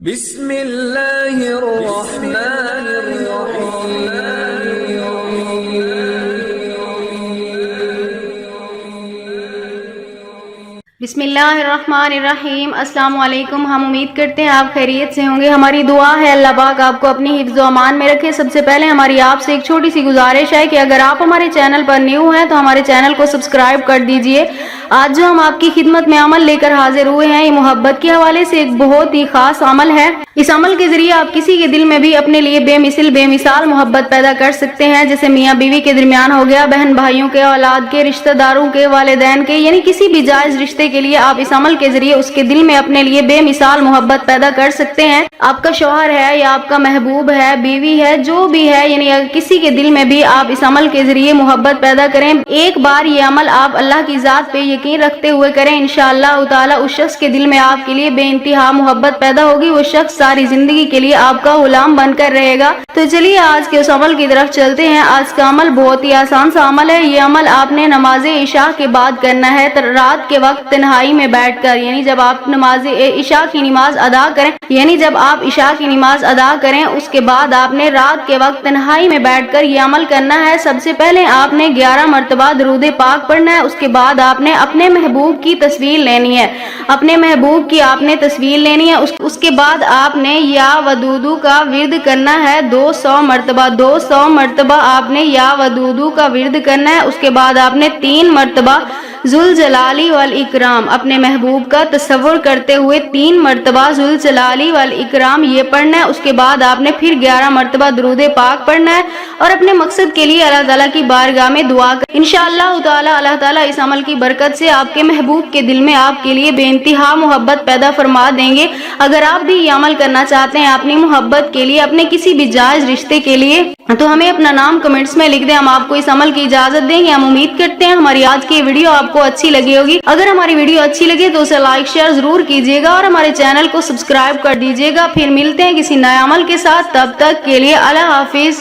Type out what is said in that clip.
بسم اللہ الرحمن الرحیم بسم اللہ الرحمن الرحیم۔ السلام علیکم۔ ہم امید کرتے ہیں آپ خیریت سے ہوں گے۔ ہماری دعا ہے اللہ پاک آپ کو اپنی حفظ و امان میں رکھے۔ سب سے پہلے ہماری آپ سے ایک چھوٹی سی گزارش ہے کہ اگر آپ ہمارے چینل پر نیو ہیں تو ہمارے چینل کو سبسکرائب کر دیجئے۔ آج جو ہم آپ کی خدمت میں عمل لے کر حاضر ہوئے ہیں، یہ محبت کے حوالے سے ایک بہت ہی خاص عمل ہے۔ اس عمل کے ذریعے آپ کسی کے دل میں بھی اپنے لیے بے مثال محبت پیدا کر سکتے ہیں، جیسے میاں بیوی کے درمیان ہو گیا، بہن بھائیوں کے، اولاد کے، رشتہ داروں کے، والدین کے، یعنی کسی بھی جائز رشتے کے لیے آپ اس عمل کے ذریعے اس کے دل میں اپنے لیے بے مثال محبت پیدا کر سکتے ہیں۔ آپ کا شوہر ہے یا آپ کا محبوب ہے، بیوی ہے، جو بھی ہے، یعنی کسی کے دل میں بھی آپ اس عمل کے ذریعے محبت پیدا کریں۔ ایک بار یہ عمل آپ اللہ کی ذات پہ یقین رکھتے ہوئے کریں، انشاءاللہ تعالی اس شخص کے دل میں آپ کے لیے بے انتہا محبت پیدا ہوگی۔ وہ شخص ساری زندگی کے لیے آپ کا غلام بن کر رہے گا۔ تو چلیے آج کے اس عمل کی طرف چلتے ہیں۔ آج کا عمل بہت ہی آسان سا عمل ہے۔ یہ عمل آپ نے نماز عشاء کے بعد کرنا ہے، رات کے وقت تنہائی میں بیٹھ کر، یعنی جب آپ نماز عشاء کی نماز ادا کریں، اس کے بعد آپ نے رات کے وقت تنہائی میں بیٹھ کر یہ عمل کرنا ہے۔ سب سے پہلے آپ نے 11 مرتبہ درود پاک پڑھنا ہے۔ اس کے بعد آپ نے اپنے محبوب کی تصویر لینی ہے، اس کے بعد آپ نے یا ودودو کا ورد کرنا ہے 200 مرتبہ آپ نے یا ودودو کا ورد کرنا ہے۔ اس کے بعد آپ نے 3 مرتبہ ذوالجلالی والاکرام اپنے محبوب کا تصور کرتے ہوئے 3 مرتبہ ذوالجلالی والاکرام یہ پڑھنا ہے۔ اس کے بعد آپ نے پھر 11 مرتبہ درود پاک پڑھنا ہے اور اپنے مقصد کے لیے اللہ تعالیٰ کی بارگاہ میں دعا کر، انشاءاللہ تعالی اللہ تعالیٰ اس عمل کی برکت سے آپ کے محبوب کے دل میں آپ کے لیے بے انتہا محبت پیدا فرما دیں گے۔ اگر آپ بھی یہ عمل کرنا چاہتے ہیں اپنی محبت کے لیے، اپنے کسی بھی جائز رشتے کے لیے، تو ہمیں اپنا نام کمنٹس میں لکھ دیں، ہم آپ کو اس عمل کی اجازت دیں گے۔ ہم امید کرتے ہیں ہماری آج کی ویڈیو آپ کو اچھی لگی ہوگی۔ اگر ہماری ویڈیو اچھی لگے تو اسے لائک شیئر ضرور کیجیے گا اور ہمارے چینل کو سبسکرائب کر دیجیے گا۔ پھر ملتے ہیں کسی نئے عمل کے ساتھ، تب تک کے لیے اللہ حافظ۔